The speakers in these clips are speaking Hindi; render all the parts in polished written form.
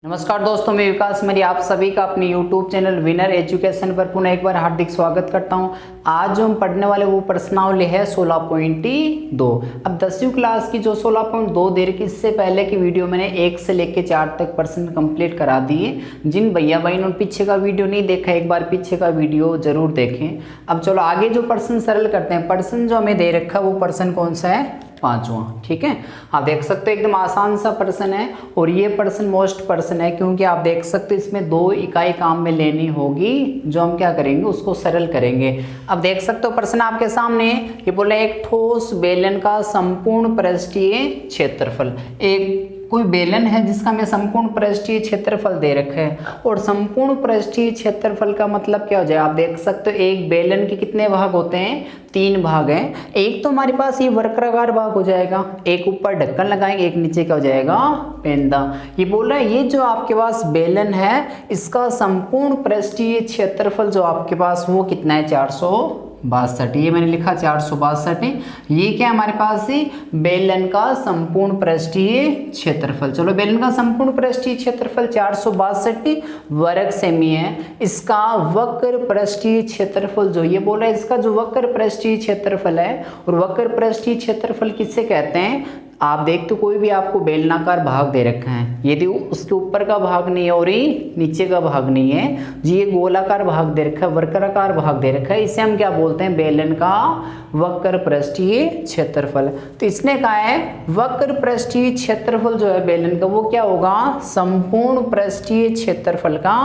नमस्कार दोस्तों, मैं विकास मरी आप सभी का अपने YouTube चैनल विनर एजुकेशन पर पुनः एक बार हार्दिक स्वागत करता हूं। आज जो हम पढ़ने वाले वो प्रश्नावली है 16.2। अब 10वीं क्लास की जो 16.2 दे रखी, इससे पहले की वीडियो मैंने 1 से लेकर 4 तक प्रश्न कंप्लीट करा दिए। जिन भैया भाई ने पीछे का वीडियो नहीं देखा, एक बार पीछे का वीडियो जरूर देखें। अब चलो आगे जो प्रश्न सरल करते हैं। प्रश्न जो हमें दे रखा है वो प्रश्न कौन सा है? 5वां। ठीक है, आप देख सकते हो एकदम आसान सा प्रश्न है और ये प्रश्न मोस्ट प्रश्न है, क्योंकि आप देख सकते हो इसमें 2 इकाई काम में लेनी होगी, जो हम क्या करेंगे उसको सरल करेंगे। अब देख सकते हो प्रश्न आपके सामने ये बोला एक ठोस बेलन का संपूर्ण पृष्ठीय क्षेत्रफल। एक कोई बेलन है जिसका हमें संपूर्ण पृष्ठीय क्षेत्रफल दे रखा है, और संपूर्ण पृष्ठीय क्षेत्रफल का मतलब क्या हो जाए? आप देख सकते हो एक बेलन के कितने भाग होते हैं? 3 भाग हैं। एक तो हमारे पास ये वर्गाकार भाग हो जाएगा, एक ऊपर ढक्कन लगाएंगे, एक नीचे क्या हो जाएगा? पेंदा। ये बोल रहा है ये जो आपके पास बेलन है इसका संपूर्ण पृष्ठीय क्षेत्रफल जो आपके पास वो कितना है? 462। ये मैंने लिखा 462। ये क्या हमारे पास है? बेलन का संपूर्ण पृष्ठीय क्षेत्रफल। चलो बेलन का संपूर्ण पृष्ठीय क्षेत्रफल 462 वर्ग सेमी है। इसका वक्र पृष्ठीय क्षेत्रफल जो ये बोल रहा है, इसका जो वक्र पृष्ठीय क्षेत्रफल है, और वक्र पृष्ठीय क्षेत्रफल किससे कहते हैं? आप देखते कोई भी आपको बेलनाकार भाग दे रखा है, यदि उसके ऊपर का भाग नहीं है और ये नीचे का भाग नहीं है जी, ये गोलाकार भाग दे रखा है, वर्गाकार भाग दे रखा है, इसे हम क्या बोलते हैं? बेलन का वक्र पृष्ठीय क्षेत्रफल। तो इसने कहा है वक्र पृष्ठीय क्षेत्रफल जो है बेलन का वो क्या होगा? संपूर्ण पृष्ठीय क्षेत्रफल का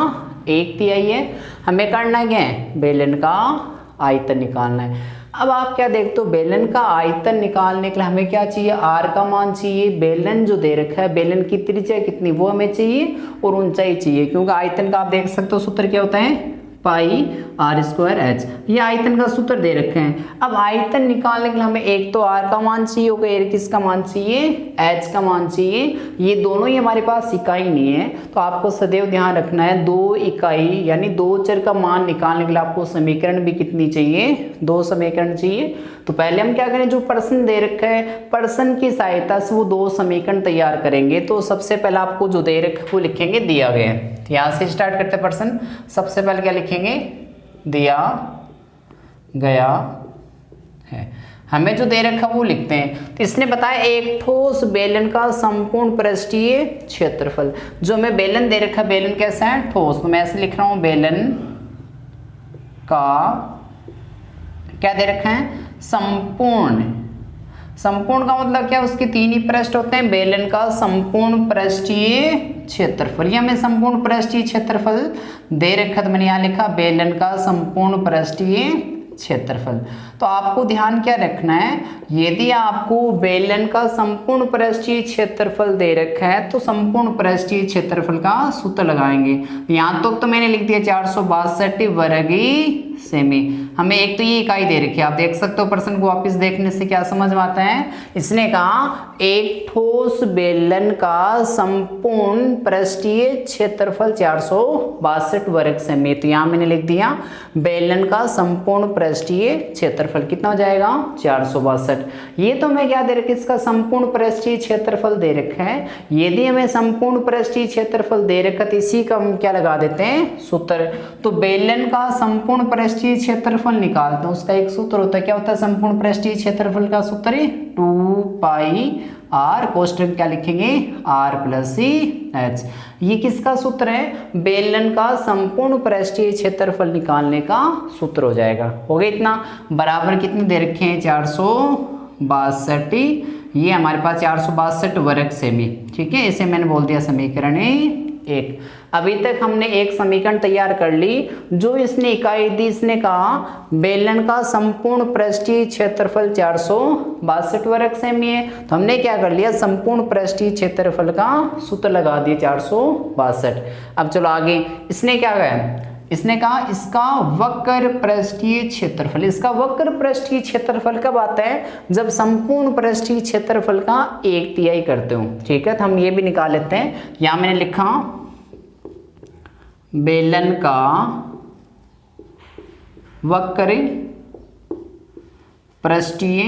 1/3 है। हमें करना क्या है? बेलन का आयतन निकालना है। अब आप क्या देखते हो, बेलन का आयतन निकालने के लिए हमें क्या चाहिए? आर का मान चाहिए। बेलन जो दे रखा है, बेलन की त्रिज्या कितनी वो हमें चाहिए, और ऊंचाई चाहिए, क्योंकि आयतन का आप देख सकते हो सूत्र क्या होता है? पाई आर स्क्वायर एच। ये आयतन का सूत्र दे रखे हैं। अब आयतन निकालने के लिए हमें एक तो आर का मान चाहिए होगा, एक किसका मान चाहिए? एच का मान चाहिए। ये दोनों ही हमारे पास इकाई नहीं है, तो आपको सदैव ध्यान रखना है 2 इकाई यानी 2 चर का मान निकालने के लिए आपको समीकरण भी कितनी चाहिए? 2 समीकरण चाहिए। तो पहले हम क्या करें, जो प्रश्न दे रखा है प्रश्न की सहायता से वो 2 समीकरण तैयार करेंगे। तो सबसे पहले आपको जो दे रखा है वो लिखेंगे दिया गया है। तो यहाँ से स्टार्ट करते हैं प्रश्न। सबसे पहले क्या लिखेंगे? दिया गया है। हमें जो दे रखा वो लिखते हैं। तो इसने बताया एक ठोस बेलन का संपूर्ण पृष्ठीय क्षेत्रफल। जो हमें बेलन दे रखा, बेलन कैसा है? ठोस। तो मैं ऐसे लिख रहा हूं, बेलन का क्या दे रखा है? संपूर्ण। संपूर्ण का मतलब क्या? उसके 3 ही पृष्ठ होते हैं। बेलन का संपूर्ण पृष्ठीय क्षेत्रफल, ये हमें संपूर्ण पृष्ठीय क्षेत्रफल दे रखा, तो मैंने यहाँ लिखा बेलन का संपूर्ण पृष्ठीय क्षेत्रफल। तो आपको ध्यान क्या रखना है, यदि आपको बेलन का संपूर्ण पृष्ठीय क्षेत्रफल दे रखा है तो संपूर्ण पृष्ठीय क्षेत्रफल का सूत्र लगाएंगे। यहाँ तो मैंने लिख दिया 462 वर्ग सेमी। हमें एक तो ये इकाई दे रखी है, आप देख सकते हो प्रश्न को वापस देखने से क्या समझ में आता है। इसने कहा एक ठोस बेलन का संपूर्ण पृष्ठीय क्षेत्रफल 462 वर्ग सेमी। तो यहाँ मैंने लिख दिया बेलन का संपूर्ण पृष्ठीय क्षेत्रफल कितना हो जाएगा? 462। ये तो हमें क्या दे रखा है? इसका संपूर्ण पृष्ठीय क्षेत्रफल दे रखा है। यदि हमें संपूर्ण पृष्ठीय क्षेत्रफल दे रखा तो इसी का हम क्या लगा देते हैं? सूत्र। तो बेलन का संपूर्ण पृष्ठीय क्षेत्रफल निकालते हैं, उसका एक सूत्र होता है। क्या होता है संपूर्ण पृष्ठीय क्षेत्रफल का सूत्र? 2 पाई आर, कोष्टक क्या लिखेंगे? R plus C H. ये किसका सूत्र है? बेलन का संपूर्ण पृष्ठीय क्षेत्रफल निकालने का सूत्र हो जाएगा। हो गया इतना। बराबर कितने दे रखे हैं? 462। ये हमारे पास 462 वर्ग सेमी। ठीक है, इसे मैंने बोल दिया समीकरण 1। अभी तक हमने एक समीकरण तैयार कर ली। जो इसने इकाई दी, इसने कहा बेलन का संपूर्ण पृष्ठीय क्षेत्रफल 462 वर्ग सेमी है, तो हमने क्या कर लिया? संपूर्ण पृष्ठीय क्षेत्रफल का सूत्र लगा दिया 462। अब चलो आगे। इसने क्या कहा? इसने कहा इसका वक्र पृष्ठीय क्षेत्रफल। इसका वक्र पृष्ठीय क्षेत्रफल कब आता है? जब संपूर्ण पृष्ठीय क्षेत्रफल का 1/3 करते हो। ठीक है, तो हम ये भी निकाल लेते हैं। यहां मैंने लिखा बेलन का वक्र पृष्ठीय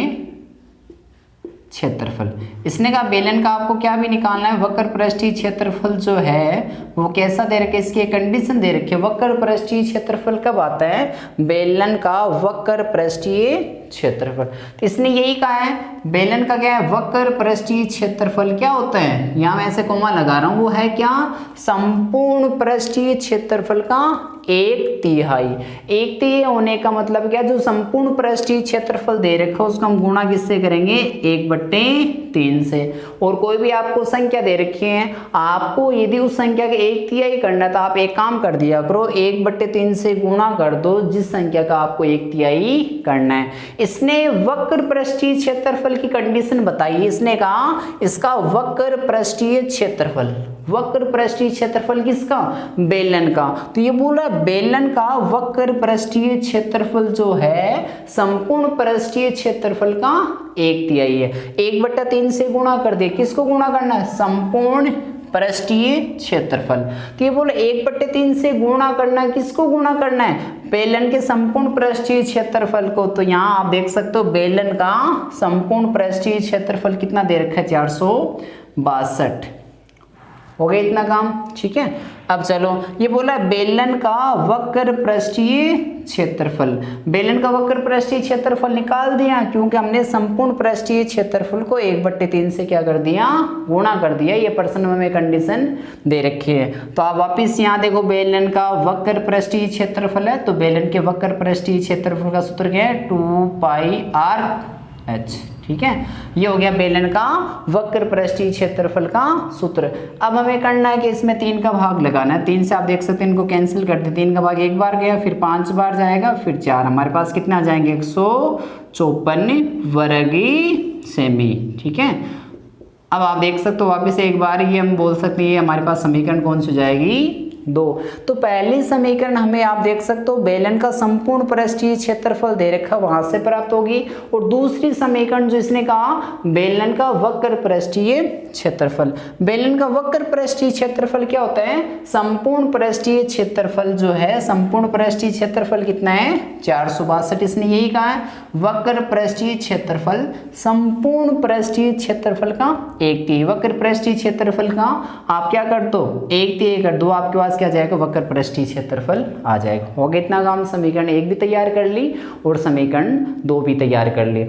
क्षेत्रफल। इसने कहा बेलन का आपको क्या भी निकालना है, वक्र पृष्ठीय क्षेत्रफल जो है वो कैसा दे रखे, इसकी एक कंडीशन दे रखी है। वक्र पृष्ठीय क्षेत्रफल कब आता है, बेलन का वक्र पृष्ठीय क्षेत्रफल। तो इसने यही कहा है बेलन का क्या है, वक्र पृष्ठीय क्षेत्रफल क्या होता है, यहाँ मैं ऐसे कोमा लगा रहा हूं, वो है क्या, संपूर्ण पृष्ठीय क्षेत्रफल का 1/3। 1/3 होने का मतलब क्या, जो संपूर्ण पृष्ठीय क्षेत्रफल दे रखा है उसका हम गुणा किससे करेंगे, 1/3 से। और कोई भी आपको संख्या दे रखी है, आपको यदि उस संख्या के 1/3 करना तो आप एक काम कर दिया करो, 1/3 से गुणा कर दो जिस संख्या का आपको 1/3 करना है। इसने वक्र पृष्ठीय क्षेत्रफल की कंडीशन बताई। इसने कहा इसका वक्र पृष्ठीय क्षेत्रफल, वक्र पृष्ठीय क्षेत्रफल किसका, बेलन का। तो ये बोल रहा है बेलन का वक्र पृष्ठीय क्षेत्रफल जो है संपूर्ण पृष्ठीय क्षेत्रफल का 1/3 है। 1/3 से गुणा कर दे, किसको गुणा करना है, संपूर्ण पृष्ठीय क्षेत्रफल। तो ये बोले 1/3 से गुणा करना है, किसको गुणा करना है, बेलन के संपूर्ण पृष्ठीय क्षेत्रफल को। तो यहाँ आप देख सकते हो बेलन का संपूर्ण पृष्ठीय क्षेत्रफल कितना दे रखा है, 462। हो गया इतना काम, ठीक है। अब चलो ये बोला बेलन का वक्र पृष्ठीय क्षेत्रफल, बेलन का वक्र पृष्ठीय क्षेत्रफल निकाल दिया क्योंकि हमने संपूर्ण पृष्ठीय क्षेत्रफल को 1/3 से क्या कर दिया, गुणा कर दिया। ये प्रश्न में कंडीशन दे रखी है। तो आप वापिस यहाँ देखो बेलन का वक्र पृष्ठीय क्षेत्रफल है, तो बेलन के वक्र पृष्ठीय क्षेत्रफल का सूत्र क्या है, 2πr/h, ठीक है। ये हो गया बेलन का वक्र पृष्ठीय क्षेत्रफल का सूत्र। अब हमें करना है कि इसमें 3 का भाग लगाना है। 3 से आप देख सकते हैं इनको कैंसिल कर दे, 3 का भाग एक बार गया, फिर 5 बार जाएगा, फिर 4, हमारे पास कितने आ जाएंगे, 154 वर्गी सेमी, ठीक है। अब आप देख सकते हो वापिस एक बार ये हम बोल सकते हैं हमारे पास समीकरण कौन सी हो जाएगी, 2। तो पहली समीकरण हमें आप देख सकते हो बेलन का संपूर्ण पृष्ठीय क्षेत्रफल दे रखा वहां से प्राप्त होगी, और दूसरी समीकरण जो इसने कहा बेलन का वक्र पृष्ठीय क्षेत्रफल। बेलन का वक्र पृष्ठीय क्षेत्रफल क्या होता है, संपूर्ण पृष्ठीय क्षेत्रफल जो है, संपूर्ण पृष्ठीय क्षेत्रफल कितना है, 462। इसने यही कहा है वक्र पृष्ठीय क्षेत्रफल संपूर्ण पृष्ठीय क्षेत्रफल का 1/3। वक्र पृष्ठीय क्षेत्रफल का आप क्या कर दो, 1/3 कर दो, आपके पास क्या जाएगा, वक्र पृष्ठीय क्षेत्रफल आ जाएगा। हो गया इतना काम, समीकरण 1 भी तैयार कर ली और समीकरण 2 भी तैयार कर ली।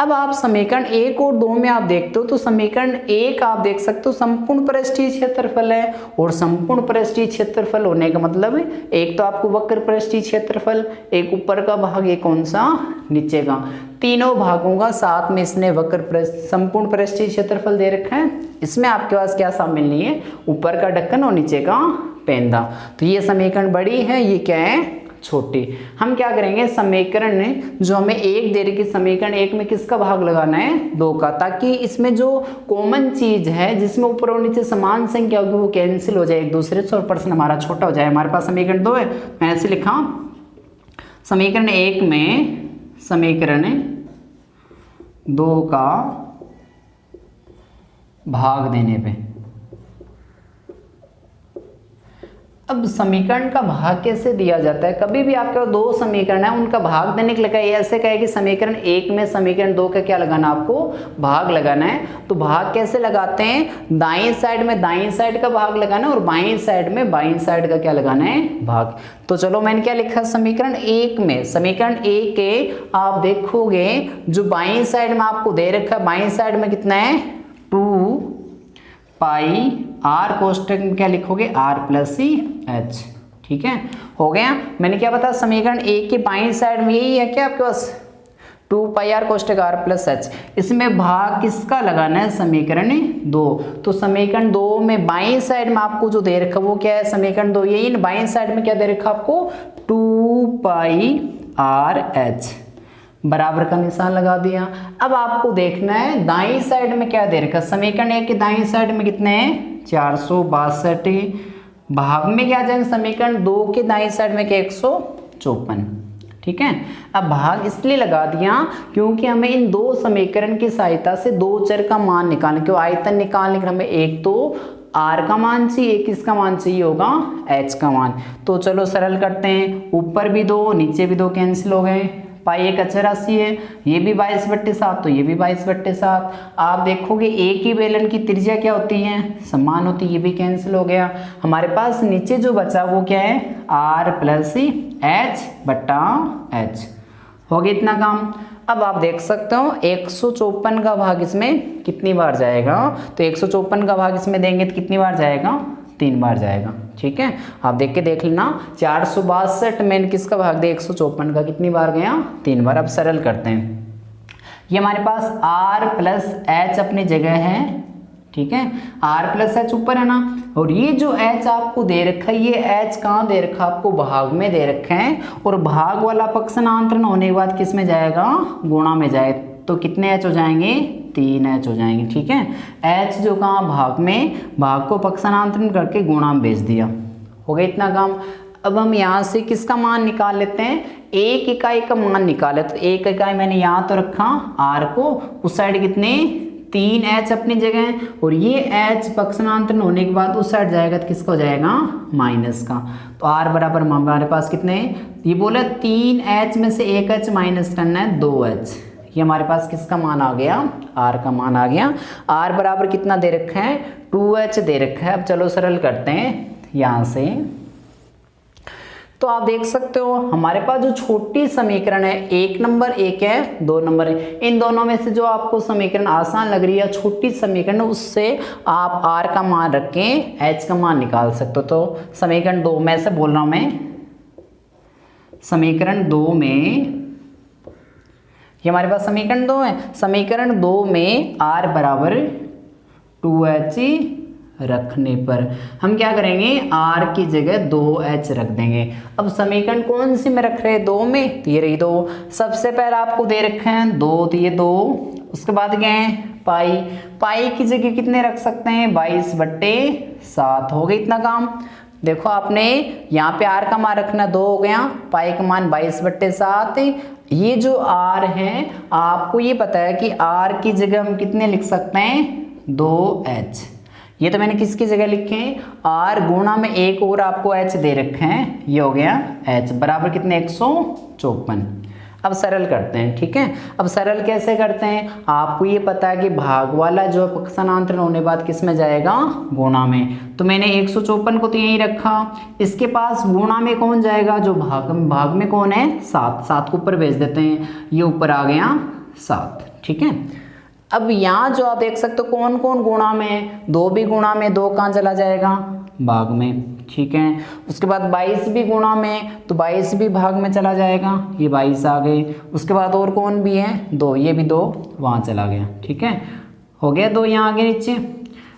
अब आप समीकरण 1 और 2 में आप देखते हो, तो समीकरण 1 आप देख सकते हो संपूर्ण पृष्ठीय क्षेत्रफल है, और संपूर्ण पृष्ठीय क्षेत्रफल होने का मतलब एक तो आपको वक्र पृष्ठीय क्षेत्रफल, एक ऊपर का भाग, एक कौन सा, नीचे का, तीनों भागों का साथ में इसने वक्र संपूर्ण पृष्ठीय क्षेत्रफल दे रखा है। इसमें आपके पास क्या शामिल नहीं है, ऊपर का ढक्कन और नीचे का पेंदा। तो ये समीकरण बड़ी है, ये क्या है, छोटी। हम क्या करेंगे, समीकरण जो हमें 1 दे रही, समीकरण 1 में किसका भाग लगाना है, 2 का, ताकि इसमें जो कॉमन चीज है जिसमें ऊपर और नीचे समान संख्या होगी वो कैंसिल हो जाए एक दूसरे से, और प्रश्न हमारा छोटा हो जाए। हमारे पास समीकरण 2 है, मैंने ऐसे लिखा, समीकरण 1 में समीकरण 2 का भाग देने पे, अब समीकरण का भाग कैसे दिया जाता है, कभी भी आपके पास 2 समीकरण है उनका भाग देने के लिए ऐसे कहे कि समीकरण 1 में समीकरण 2 का क्या लगाना, आपको भाग लगाना है। तो भाग कैसे लगाते हैं, दाईं साइड में दाईं साइड का भाग लगाना है, और बाईं साइड में बाईं साइड का क्या लगाना है, भाग। तो चलो मैंने क्या लिखा, समीकरण 1 में, समीकरण 1 के आप देखोगे जो बाईं साइड में आपको दे रखा है, बाईं साइड में कितना है, 2πr, कोष्टक में क्या लिखोगे, r+h, ठीक है। हो गया, मैंने क्या बताया, समीकरण 1 की बाईं साइड में यही है क्या आपके पास, 2πr कोष्टक r+h। इसमें भाग किसका लगाना है, समीकरण 2। तो समीकरण 2 में बाईं साइड में आपको जो दे रखा वो क्या है, समीकरण 2 यही, बाईं साइड में क्या दे रखा आपको, 2πrh, बराबर का निशान लगा दिया। अब आपको देखना है दाईं साइड में क्या दे रखा, समीकरण 1 की दाईं साइड में कितने हैं, 462, भाग में क्या आ जाएगा, समीकरण 2 के दाईं साइड में क्या, 154, ठीक है। अब भाग इसलिए लगा दिया क्योंकि हमें इन 2 समीकरण की सहायता से 2 चर का मान निकालने, क्यों आयतन निकालने के हमें एक तो r का मान चाहिए, एक किसका मान चाहिए होगा, h का मान। तो चलो सरल करते हैं, ऊपर भी 2 नीचे भी 2 कैंसिल हो गए, पाई एक अचर राशि है, ये भी 22/7 तो ये भी 22/7। आप देखोगे एक ही बेलन की त्रिज्या क्या होती है, समान होती है, ये भी कैंसिल हो गया। हमारे पास नीचे जो बचा वो क्या है, r + h/h। हो गया इतना काम। अब आप देख सकते हो 154 का भाग इसमें कितनी बार जाएगा, तो 154 का भाग इसमें देंगे तो कितनी बार जाएगा, 3 बार जाएगा। ठीक है, आप देख के देख लेना। 462 में किसका भाग दे, 154 का कितनी बार गया, 3 बार। अब सरल करते हैं। ये हमारे पास r + h अपनी जगह है, ठीक है, r + h ऊपर है ना, और ये जो h आपको दे रखा है, ये h कहाँ दे रखा है आपको, भाग में दे रखा है, और भाग वाला पक्षांतरण होने के बाद किस में जाएगा, गुणा में जाए, तो कितने h हो जाएंगे, 3h हो जाएंगे। ठीक है, h जो कहाँ भाग में, भाग को पक्षांतरण करके गुणा में भेज दिया। हो गया इतना काम। अब हम यहाँ से किसका मान निकाल लेते हैं, एक इकाई का मान निकाले, तो एक इकाई मैंने यहाँ तो रखा r को, उस साइड कितने, 3h अपनी जगह, और ये h पक्षांतरण होने के बाद उस साइड जाएगा तो किसका हो जाएगा, माइनस का। तो r बराबर हमारे पास कितने, ये बोला 3h में से 1h माइनस करना है, 2h। ये हमारे पास किसका मान आ गया, r का मान आ गया। r बराबर कितना दे रखा है, 2h दे रखा है। अब चलो सरल करते हैं यहाँ से। तो आप देख सकते हो हमारे पास जो छोटी समीकरण है, 1 नंबर एक है, 2 नंबर है, इन दोनों में से जो आपको समीकरण आसान लग रही है, छोटी समीकरण, उससे आप r का मान रख के h का मान निकाल सकते हो। तो समीकरण 2 में से बोल रहा हूं मैं, समीकरण 2 में, ये हमारे पास समीकरण 2 है, समीकरण 2 में r बराबर 2h रखने पर हम क्या करेंगे, r की जगह 2h रख देंगे। अब समीकरण कौन सी में रख रहे हैं, 2 में, तो ये रही 2। सबसे पहले आपको दे रखे हैं 2, तो ये 2, उसके बाद क्या है, पाई, पाई की जगह कितने रख सकते हैं, 22/7। हो गया इतना काम। देखो आपने यहाँ पे r का मान रखना 2 हो गया, पाई का मान 22/7। ये जो r है, आपको ये पता है कि r की जगह हम कितने लिख सकते हैं, 2h। ये तो मैंने किसकी जगह लिखे हैं, r गुणा में एक और आपको h दे रखे हैं, ये हो गया h बराबर कितने, 154। अब सरल करते हैं। ठीक है, अब सरल कैसे करते हैं, आपको ये पता है कि भाग वाला जो पक्षांतरण होने बाद किस में जाएगा, गुणा में। तो मैंने 154 को तो यहीं रखा, इसके पास गुणा में कौन जाएगा, जो भाग में कौन है, 7 को ऊपर भेज देते हैं, ये ऊपर आ गया 7। ठीक है, अब यहाँ जो आप देख सकते हो कौन कौन गुणा में है, 2 भी गुणा में, 2 कहाँ चला जाएगा, भाग में। ठीक है, उसके बाद 22 भी गुणा में, तो 22 भी भाग में चला जाएगा, ये 22 आ गए। उसके बाद और कौन भी है, 2, ये भी 2 वहाँ चला गया। ठीक है, हो गया 2 यहाँ आगे नीचे।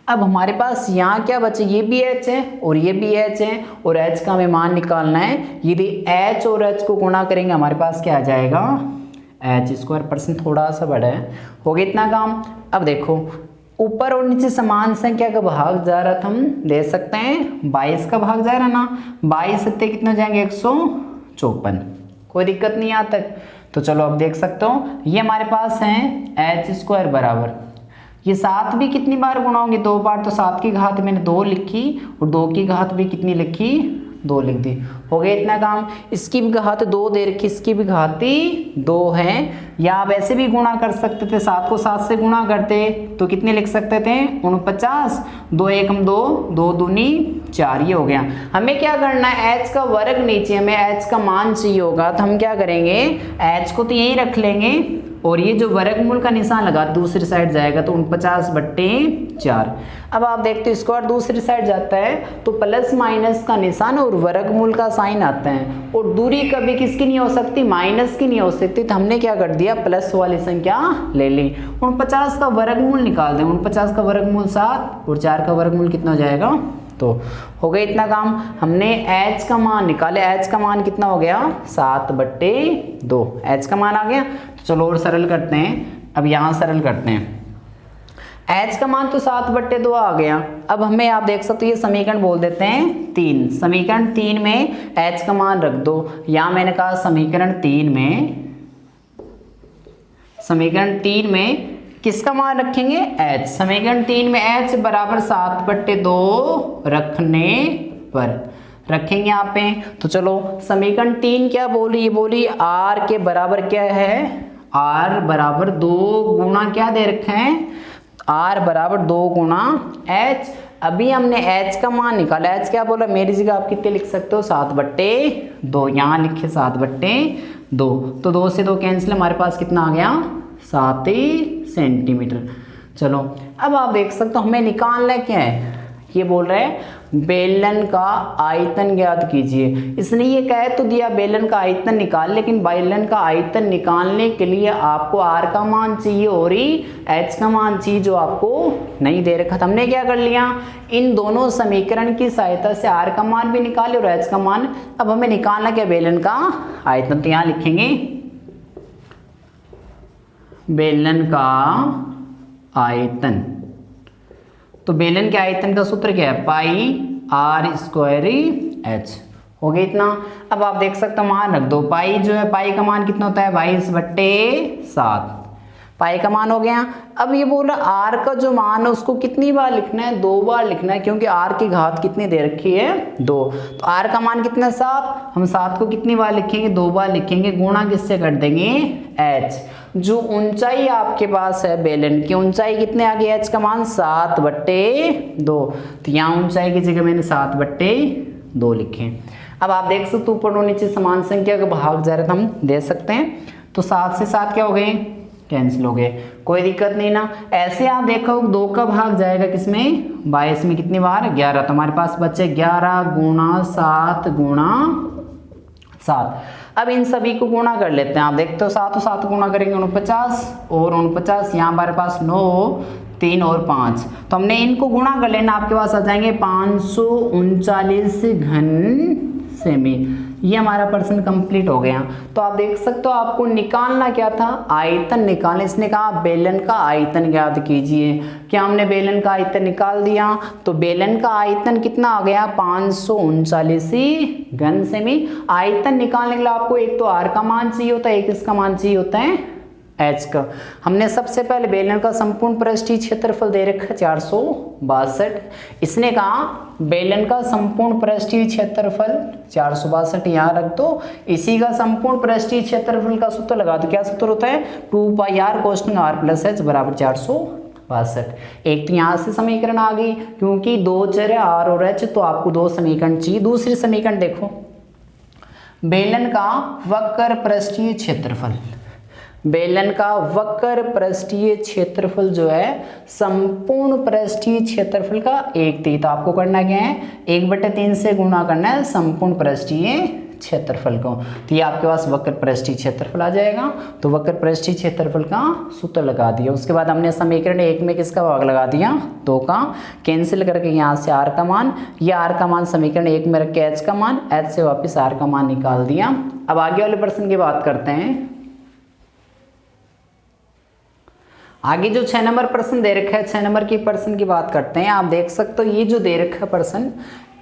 अब हमारे पास यहाँ क्या बचे, ये भी h है और ये भी h है, और h का हमें मान निकालना है। यदि h और h को गुणा करेंगे हमारे पास क्या आ जाएगा, h², थोड़ा सा बड़ा है। हो गया इतना काम। अब देखो ऊपर और नीचे समान संख्या का भाग जा रहा था, हम दे सकते हैं 22 का भाग जा रहा ना, 22 सत्ते कितने हो जाएंगे, 154। कोई दिक्कत नहीं यहाँ तक। तो चलो अब देख सकते हो ये हमारे पास है h² बराबर, ये 7 भी कितनी बार गुणा होंगे, 2 बार। तो 7 की घात मैंने 2 लिखी और 2 की घात भी कितनी लिखी, 2 लिख दी। हो गया इतना काम। इसकी भी घात 2 दे रखी, इसकी भी घात 2 है, या आप ऐसे भी गुणा कर सकते थे, 7 को 7 से गुणा करते तो कितने लिख सकते थे, 49। 2 एकम 2, 2 दूनी 4, ये हो गया। हमें क्या करना है, h का वर्ग नीचे, हमें h का मान चाहिए होगा, तो हम क्या करेंगे, h को तो यहीं रख लेंगे और ये जो वर्गमूल का निशान लगा दूसरी साइड जाएगा, तो 49/4। अब आप देखते हो स्क्वायर दूसरी साइड जाता है तो प्लस माइनस का निशान और वर्गमूल का साइन आता है, और दूरी कभी किसकी नहीं हो सकती, माइनस की नहीं हो सकती। तो हमने क्या कर दिया, प्लस वाली संख्या ले ली। 49 का वर्गमूल निकाल दें, 49 का वर्गमूल 7 और 4 का वर्गमूल कितना हो जाएगा, तो हो गया इतना काम। हमने h का मान निकाले, h का मान कितना हो गया, 7/2, h का मान आ गया। तो चलो और सरल करते हैं। अब यहाँ सरल करते हैं, h का मान तो 7/2 आ गया। अब हमें आप देख सकते हो ये समीकरण बोल देते हैं 3। समीकरण 3 में h का मान रख दो। यहाँ मैंने कहा समीकरण 3 में किसका मान रखेंगे, h। समीकरण 3 में h बराबर 7/2 रखने पर रखेंगे यहाँ पे। तो चलो समीकरण 3 क्या बोली, ये बोली आर के बराबर क्या है, आर बराबर 2 गुना क्या दे रखे हैं, आर बराबर 2 गुना एच। अभी हमने एच का मान निकाला, एच क्या बोला, मेरी जगह आप कितने लिख सकते हो 7/2, यहाँ लिखे 7/2, तो 2 से 2 कैंसिल, हमारे पास कितना आ गया 7 सेंटीमीटर। चलो अब आप देख सकते हो हमें निकालना क्या है, ये बोल रहे हैं बेलन का आयतन ज्ञात कीजिए। इसने ये कह तो दिया बेलन का आयतन निकाल, लेकिन बेलन का आयतन निकालने के लिए आपको आर का मान चाहिए और ही एच का मान चाहिए, जो आपको नहीं दे रखा था। हमने क्या कर लिया, इन दोनों समीकरण की सहायता से आर का मान भी निकाले और एच का मान। अब हमें निकालना क्या, बेलन का आयतन, तो यहाँ लिखेंगे बेलन का आयतन। तो बेलन के आयतन का सूत्र क्या है, पाई आर स्क्वायर एच, हो गया इतना। अब आप देख सकते हो मान रख दो, पाई जो है, पाई का मान कितना होता है 22/7, पाई का मान हो गया। अब ये बोला आर का जो मान है उसको कितनी बार लिखना है, 2 बार लिखना है, क्योंकि आर की घात कितनी दे रखी है 2। तो आर का मान कितना है 7, हम 7 को कितनी बार लिखेंगे, 2 बार लिखेंगे, गुणा किससे कर देंगे एच। जो ऊंचाई आपके पास है बेलन की, ऊंचाई कितने आ गई, एच का मान 7/2, तो यहाँ ऊंचाई की जगह मैंने 7/2 लिखे। अब आप देख सकते हो ऊपर और नीचे समान संख्या का भाग जा रहा था, हम दे सकते हैं। तो 7 से 7 क्या हो गए, कैंसिल हो गए, कोई दिक्कत नहीं ना। ऐसे आप देखो 2 का भाग जाएगा किसमें, 22 में कितनी बार 11, तो हमारे पास बचे 11 गुणा 7 गुणा 7। अब इन सभी को गुणा कर लेते हैं, आप देखते हो 7 और 7 गुणा करेंगे 49 और 49, यहाँ हमारे पास 9 3 और 5, तो हमने इनको गुणा कर लेना, आपके पास आ जाएंगे 539 घन सेमी। ये हमारा प्रश्न कंप्लीट हो गया। तो आप देख सकते हो आपको निकालना क्या था, आयतन निकालना। इसने कहा बेलन का आयतन ज्ञात कीजिए, क्या हमने बेलन का आयतन निकाल दिया। तो बेलन का आयतन कितना आ गया 539 घन सेमी। आयतन निकालने के लिए आपको एक तो आर का मान चाहिए होता है, एक इसका मान चाहिए होता है एच का। हमने सबसे पहले बेलन का संपूर्ण पृष्ठीय क्षेत्रफल दे रखा है 462। इसने कहा बेलन का संपूर्ण पृष्ठीय क्षेत्रफल 462 यहाँ रख दो। इसी का संपूर्ण पृष्ठीय क्षेत्रफल का सूत्र लगा दो, क्या सूत्र होता है 2πr कोष्ठक r + h बराबर 462। एक तो यहाँ से समीकरण आ गई, क्योंकि 2 चर है r और h, तो आपको 2 समीकरण चाहिए। दूसरी समीकरण देखो, बेलन का वक्र पृष्ठीय क्षेत्रफल, बेलन का वक्र पृष्ठीय क्षेत्रफल जो है संपूर्ण पृष्ठीय क्षेत्रफल का 1/3। तो आपको करना क्या है 1/3 से गुणा करना है संपूर्ण पृष्ठीय क्षेत्रफल को। तो ये आपके पास वक्र पृष्ठीय क्षेत्रफल आ जाएगा। तो वक्र पृष्ठीय क्षेत्रफल का सूत्र लगा दिया। उसके बाद हमने समीकरण 1 में किसका भाग लगा दिया 2 का, कैंसिल करके यहाँ से r का मान, ये r का मान समीकरण 1 में रख के h का मान, h से वापस r का मान निकाल दिया। अब आगे वाले प्रश्न की बात करते हैं। आगे जो 6 नंबर प्रश्न दे रखा है, 6 नंबर की प्रश्न की बात करते हैं। आप देख सकते हो ये जो दे रखा है प्रश्न,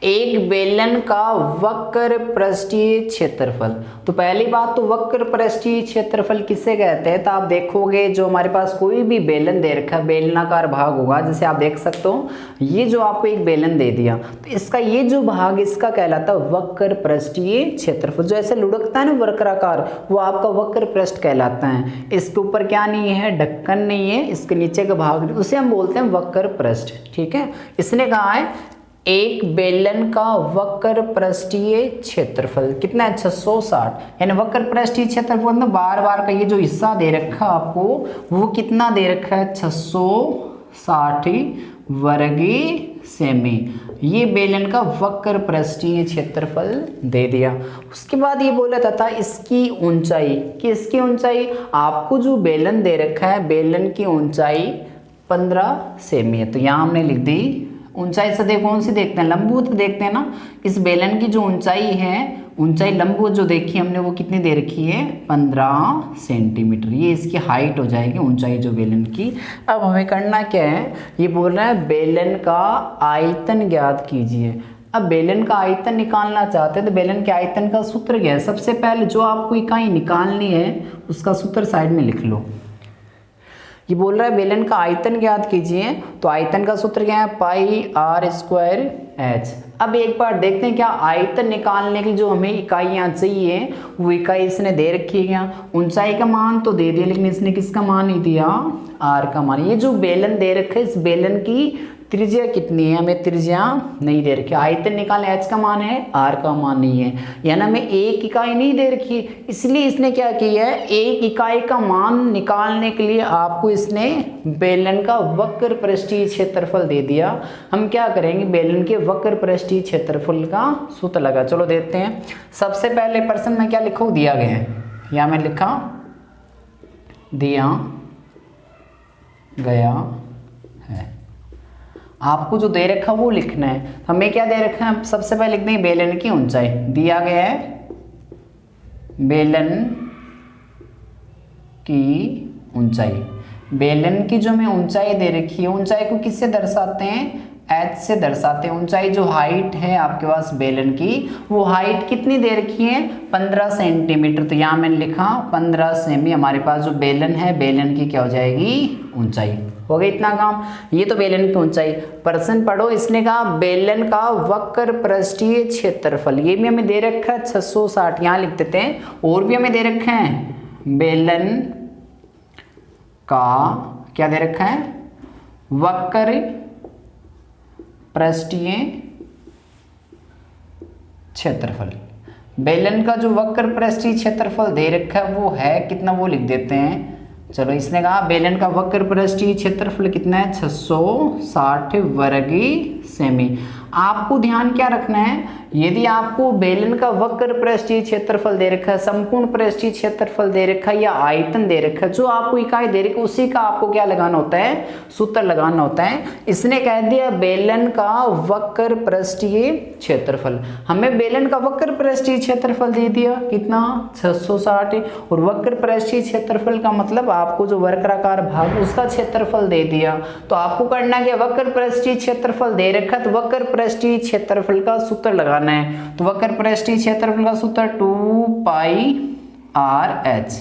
एक बेलन का वक्र पृष्ठीय क्षेत्रफल। तो पहली बात तो वक्र पृष्ठीय क्षेत्रफल किसे कहते हैं, तो आप देखोगे जो हमारे पास कोई भी बेलन दे रखा है, बेलनाकार भाग होगा, जैसे आप देख सकते हो ये जो आपको एक बेलन दे दिया, तो इसका ये जो भाग इसका कहलाता है वक्र पृष्ठीय क्षेत्रफल। जो ऐसे लुढ़कता है ना वक्राकार, वो आपका वक्र पृष्ठ कहलाता है। इसके ऊपर क्या नहीं है, ढक्कन नहीं है, इसके नीचे का भाग, उसे हम बोलते हैं वक्र पृष्ठ। ठीक है, इसने कहा है एक बेलन का वक्र पृष्ठीय क्षेत्रफल कितना है 660, यानी वक्र पृष्ठीय क्षेत्रफल मतलब बार बार का ये जो हिस्सा दे रखा आपको वो कितना दे रखा है 660 वर्गी सेमी। ये बेलन का वक्र पृष्ठीय क्षेत्रफल दे दिया। उसके बाद ये बोला था इसकी ऊंचाई, कि इसकी ऊंचाई आपको जो बेलन दे रखा है बेलन की ऊंचाई 15 सेमी है। तो यहाँ हमने लिख दी ऊंचाई सदैव कौन सी देखते हैं, लंबवत देखते हैं ना। इस बेलन की जो ऊंचाई है, ऊंचाई लंबवत जो देखी हमने वो कितनी दे रखी है 15 सेंटीमीटर। ये इसकी हाइट हो जाएगी ऊंचाई जो बेलन की। अब हमें करना क्या है, ये बोल रहा है बेलन का आयतन ज्ञात कीजिए। अब बेलन का आयतन निकालना चाहते हैं तो बेलन के आयतन का सूत्र क्या है, सबसे पहले जो आपको इकाई निकालनी है उसका सूत्र साइड में लिख लो। ये बोल रहा है बेलन का आयतन ज्ञात कीजिए, तो आयतन का सूत्र क्या है, पाई आर स्क्वायर एच। अब एक बार देखते हैं क्या आयतन निकालने की जो हमें इकाइयाँ चाहिए वो इकाई इसने दे रखी है क्या। ऊंचाई का मान तो दे दिया, लेकिन इसने किसका मान नहीं दिया, आर का मान। ये जो बेलन दे रखे इस बेलन की त्रिज्या कितनी है, हमें त्रिज्या नहीं दे रखी। आयतन निकालने एच का मान है, आर का मान नहीं है, यानी हमें एक इकाई नहीं दे रखी, इसलिए इसने क्या किया है, एक इकाई का मान निकालने के लिए आपको इसने बेलन का वक्र पृष्ठीय क्षेत्रफल दे दिया। हम क्या करेंगे, बेलन के वक्र पृष्ठीय क्षेत्रफल का सूत्र लगा। चलो देखते हैं। सबसे पहले प्रश्न में क्या लिखो, दिया गया है, या मैं लिखा दिया गया है। आपको जो दे रखा वो लिखना है। हमें क्या दे रखा है, सबसे पहले लिख देंगे बेलन की ऊंचाई। दिया गया है बेलन की ऊंचाई। बेलन की जो हमें ऊंचाई दे रखी है, ऊंचाई को किससे दर्शाते हैं, एच से दर्शाते हैं। ऊंचाई जो हाइट है आपके पास बेलन की, वो हाइट कितनी दे रखी है, 15 सेंटीमीटर। तो यहाँ मैंने लिखा 15 सेमी हमारे पास जो बेलन है, बेलन की क्या हो जाएगी, ऊंचाई। हो गया इतना काम। ये तो बेलन की ऊंचाई। प्रश्न पढ़ो, इसने कहा बेलन का वक्र पृष्ठीय क्षेत्रफल, ये भी हमें दे रखा है 660, यहाँ लिख देते हैं। और भी हमें दे रखे हैं, बेलन का क्या दे रखा है, वक्र पृष्ठीय क्षेत्रफल। बेलन का जो वक्र पृष्ठीय क्षेत्रफल दे रखा है वो है कितना, वो लिख देते हैं। चलो, इसने कहा बेलन का वक्र पृष्ठीय क्षेत्रफल कितना है, 660 वर्ग सेमी। आपको ध्यान क्या रखना है, यदि आपको बेलन का वक्र पृष्ठीय क्षेत्रफल दे रखा है, संपूर्ण पृष्ठीय क्षेत्रफल दे रखा है या आयतन दे रखा है, जो आपको इकाई दे रखी है उसी का आपको क्या लगाना होता है, सूत्र लगाना होता है। इसने कह दिया बेलन का वक्र पृष्ठीय क्षेत्रफल। हमें बेलन का वक्र पृष्ठीय क्षेत्रफल दे दिया कितना, 660, और वक्र पृष्ठीय क्षेत्रफल का मतलब आपको जो वर्गाकार भाग उसका क्षेत्रफल दे दिया। तो आपको करना क्या, वक्र पृष्ठीय क्षेत्रफल दे रखा तो वक्र पृष्ठीय क्षेत्रफल का सूत्र लगाना है। तो वक्र पृष्ठीय क्षेत्रफल का सूत्र 2 पाई आर एच,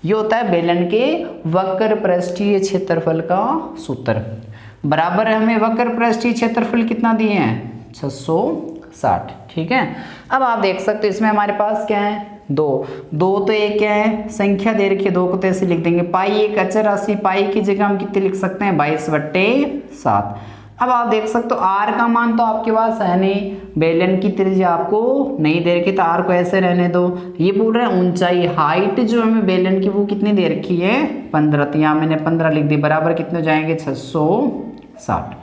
ये होता है बेलन के वक्र पृष्ठीय क्षेत्रफल का सूत्र। बराबर हमें वक्र पृष्ठीय क्षेत्रफल कितना दिए हैं, 660। ठीक है, अब आप देख सकते हो इसमें हमारे पास क्या है, दो तो एक क्या है, संख्या दे रखी है, 2 को तो ऐसे लिख देंगे। पाई एक अचर राशि, पाई की जगह हम कितने लिख सकते हैं, 22/7। अब आप देख सकते हो आर का मान तो आपके पास है नहीं, बेलन की त्रिज्या आपको नहीं दे रखी, तो आर को ऐसे रहने दो। ये बोल रहे हैं ऊंचाई, हाइट जो हमें बेलन की वो कितनी दे रखी है, 15। तो यहाँ मैंने 15 लिख दी, बराबर कितने हो जाएंगे, 660।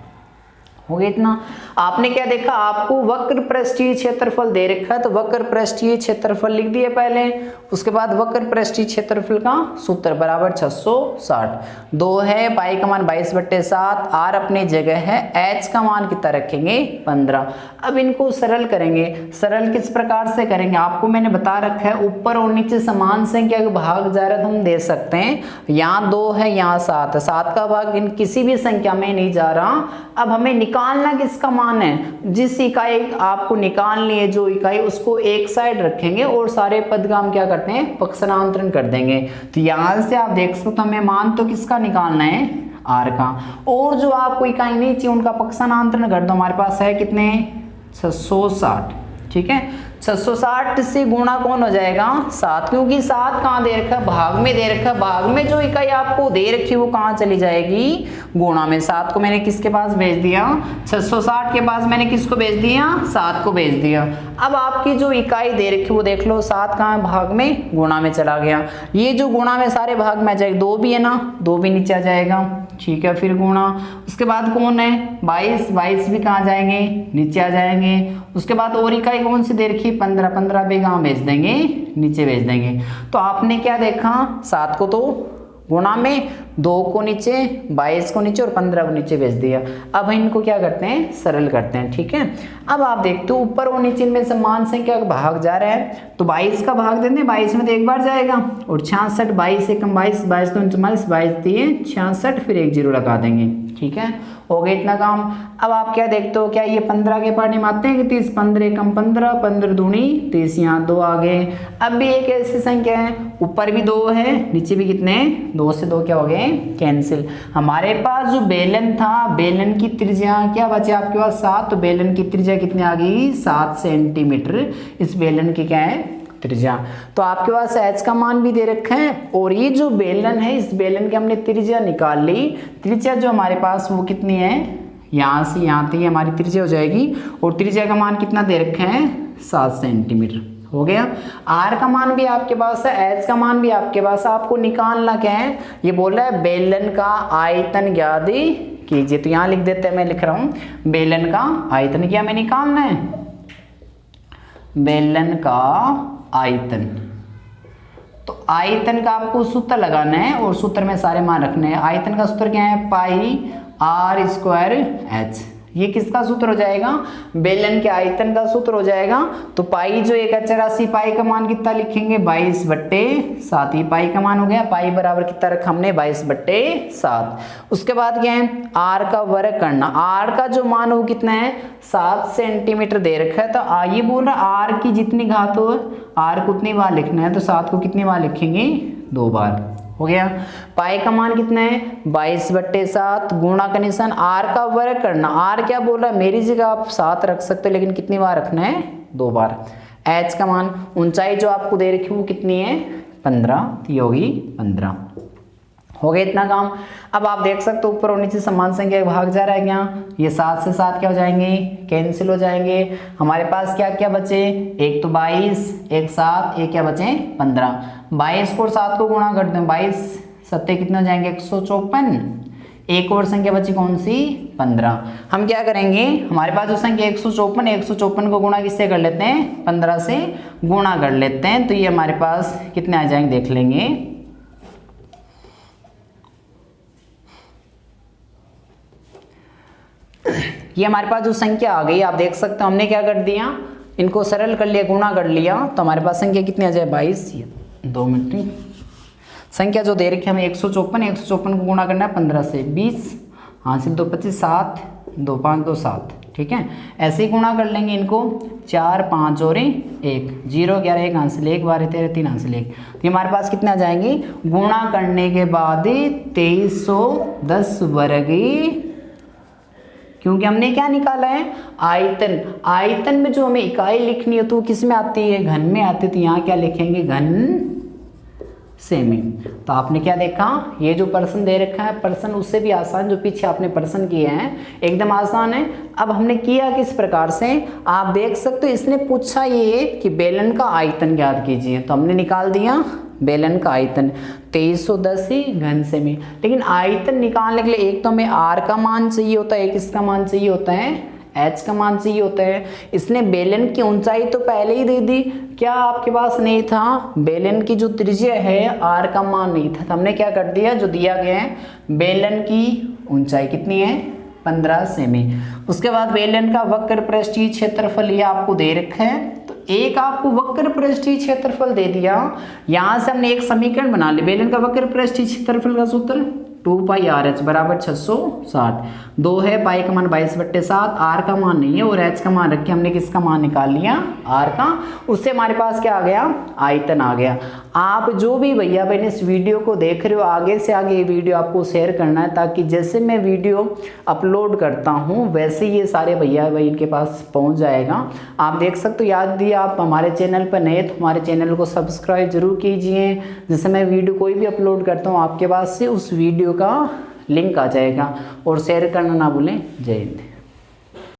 हो गया इतना। आपने क्या देखा, आपको वक्र पृष्ठीय क्षेत्रफल दे रखा है, तो वक्र पृष्ठीय क्षेत्रफल लिख दिए पहले, उसके बाद वक्र पृष्ठीय क्षेत्रफल का सूत्र बराबर 660। 2 है, पाई का मान 22/7, आर अपनी जगह है, एच का मान कितना रखेंगे, 15। अब इनको सरल करेंगे। सरल किस प्रकार से करेंगे, आपको मैंने बता रखा है, ऊपर और नीचे समान संख्या के भाग जा रहा हम दे सकते हैं। यहाँ 2 है, यहाँ 7 है, 7 का भाग इन किसी भी संख्या में नहीं जा रहा। अब हमें निकालना किसका मान है, जिस इकाई आपको निकालनी है जो इकाई, उसको एक साइड रखेंगे और सारे पद का हम क्या करते हैं, पक्षांतरण कर देंगे। तो यहां से आप देख सकते हो हमें मान तो किसका निकालना है, आर का, और जो आपको इकाई नहीं चाहिए उनका पक्षांतरण कर दो। हमारे पास है कितने, 660। ठीक है, 660 से गुणा कौन हो जाएगा, 7, क्योंकि 7 कहाँ दे रखा है, भाग में दे रखा है। भाग में जो इकाई आपको दे रखी है वो कहाँ चली जाएगी, गुणा में। 7 को मैंने किसके पास भेज दिया, 660 के पास मैंने किसको भेज दिया, 7 को भेज दिया। अब आपकी जो इकाई दे रखी वो देख लो, 7 कहाँ है, भाग में, गुणा में चला गया। ये जो गुणा में सारे भाग में आ जाएगा, 2 भी है ना, 2 भी नीचे आ जाएगा। ठीक है, फिर गुणा, उसके बाद कौन है, 22 भी कहाँ जाएंगे, नीचे आ जाएंगे। उसके बाद और इकाई कौन सी दे रखी, 15 भी कहाँ भेज देंगे, नीचे भेज देंगे। तो आपने क्या देखा, 7 को तो गुणा में, 2 को नीचे, 22 को नीचे और 15 को नीचे भेज दिया। अब इनको क्या करते हैं, सरल करते हैं। ठीक है, अब आप देखते हो ऊपर और नीचे में समान संख्या का भाग जा रहा है, तो 22 का भाग देते हैं, 22 में तो एक बार जाएगा, और 66, 22 से कम 22, 22 तो 44, 22 दिए 66, फिर एक 0 लगा देंगे। ठीक है, हो गया इतना काम। अब आप क्या देखते हो, क्या ये 15 के पार्ट में आते हैं कि 30, 15 कम 15, 15 दूनी 30, यहाँ 2 आ गए। अब भी एक ऐसी संख्या है, ऊपर भी 2 है, नीचे भी कितने, 2 से 2 क्या हो गए, कैंसिल। हमारे पास जो बेलन था, बेलन की त्रिज्या क्या बचे आपके पास 7, तो बेलन की त्रिज्या कितनी आ गई, 7 सेंटीमीटर इस बेलन की क्या है, त्रिज्या। तो आपके पास h का मान भी दे रखा है, और ये जो बेलन है, इस बेलन की हमने त्रिज्या निकाल ली। त्रिज्या जो हमारे पास वो कितनी है, यहाँ से यहाँ तक हमारी त्रिज्या हो जाएगी, और त्रिज्या का मान कितना दे रखा है, 7 सेंटीमीटर। हो गया। r का मान भी आपके पास है, h का मान भी आपके पास है। आपको निकालना क्या है, ये बोल रहा है बेलन का आयतन ज्ञात कीजिए। तो यहाँ लिख देते हैं, मैं लिख रहा हूँ बेलन का आयतन क्या हमें निकालना है, बेलन का आयतन। तो आयतन का आपको सूत्र लगाना है, और सूत्र में सारे मान रखने हैं। आयतन का सूत्र क्या है, पाई r स्क्वायर h। ये किसका सूत्र हो जाएगा, बेलन के आयतन का सूत्र हो जाएगा। तो पाई जो एक अचर राशि, पाई का मान कितना लिखेंगे, 22/7। ये पाई का मान हो गया, पाई बराबर कितना रखा हमने, 22/7। उसके बाद क्या है, r का वर्ग करना। r का जो मान हो कितना है, 7 सेंटीमीटर दे रखा है। तो ये बोल रहा r की जितनी घात हो, r को उतनी बार लिखना है, तो 7 को कितनी बार लिखेंगे, 2 बार। हो गया। पाई का मान कितना है, 22/7 गुणा का निशान, r का वर्ग करना। r क्या बोल रहा है, मेरी जगह आप 7 रख सकते हो, लेकिन कितनी बार रखना है, 2 बार। h का मान, ऊंचाई जो आपको दे रखी है वो कितनी है, 15, ये होगी 15। हो गया इतना काम। अब आप देख सकते हो ऊपर और नीचे समान संख्या भाग जा रहा है, क्या ये 7 से 7 क्या हो जाएंगे, कैंसिल हो जाएंगे। हमारे पास क्या क्या बचे, एक तो 22, एक 7, एक क्या बचे 15। 22 को 7 को गुणा करते हैं, 22 7 कितने हो जाएंगे, 154। एक और संख्या बची कौन सी, 15। हम क्या करेंगे, हमारे पास जो संख्या 154 को गुणा किससे कर लेते हैं, 15 से गुणा कर लेते हैं। तो ये हमारे पास कितने आ जाएंगे, देख लेंगे। ये हमारे पास जो संख्या आ गई, आप देख सकते हो हमने क्या कर दिया, इनको सरल कर लिया, गुणा कर लिया। तो हमारे पास संख्या कितनी आ जाए, 22। 2 मिनट, संख्या जो दे रखी है हमें 154 को गुणा करना है 15 से, 20 हासिल 2 25, 7 2 5 2 7। ठीक है, ऐसे ही गुणा कर लेंगे इनको, 4 5 और 1, 0 11 1 हासिल 1 12 13 3 हासिल 1। तो हमारे पास कितने आ जाएंगे, गुणा करने के बाद 2310 वर्ग, क्योंकि हमने क्या निकाला है, आयतन। आयतन में जो हमें इकाई लिखनी है तो वो किस में आती है, घन में आती है। तो यहाँ क्या लिखेंगे, घन सेमी। तो आपने क्या देखा, ये जो प्रश्न दे रखा है, प्रश्न उससे भी आसान जो पीछे आपने प्रश्न किए हैं, एकदम आसान है। अब हमने किया किस प्रकार से, आप देख सकते हो, इसने पूछा ये कि बेलन का आयतन ज्ञात कीजिए, तो हमने निकाल दिया बेलन का आयतन 2310 ही घन सेमी। लेकिन आयतन निकालने के लिए एक तो हमें r का मान चाहिए होता है, एक इसका मान चाहिए होता है, h का मान चाहिए होता है। इसने बेलन की ऊंचाई तो पहले ही दे दी, क्या आपके पास नहीं था, बेलन की जो त्रिज्या है r का मान नहीं था। तो हमने क्या कर दिया, जो दिया गया है बेलन की ऊंचाई कितनी है, 15 सेमी। उसके बाद बेलन का वक्र पृष्ठीय क्षेत्रफल ये आपको दे रखा है। तो एक आपको वक्र पृष्ठीय क्षेत्रफल दे दिया, यहां से हमने एक समीकरण बना लिया। बेलन का वक्र पृष्ठीय क्षेत्रफल का सूत्र 2πRh बराबर 660। 2 है, पाई का मान 22/7, r का मान नहीं है, और h का मान रख के हमने किसका मान निकाल लिया, r का। उससे हमारे पास क्या आ गया, आयतन आ गया। आप जो भी भैया बहन इस वीडियो को देख रहे हो, आगे से आगे ये वीडियो आपको शेयर करना है, ताकि जैसे मैं वीडियो अपलोड करता हूँ वैसे ये सारे भैया बहन के पास पहुँच जाएगा। आप देख सकते हो, याद दिया आप हमारे चैनल पर नए तो हमारे चैनल को सब्सक्राइब जरूर कीजिए। जैसे मैं वीडियो कोई भी अपलोड करता हूँ आपके पास से उस वीडियो का लिंक आ जाएगा, और शेयर करना ना भूलें। जय हिंद।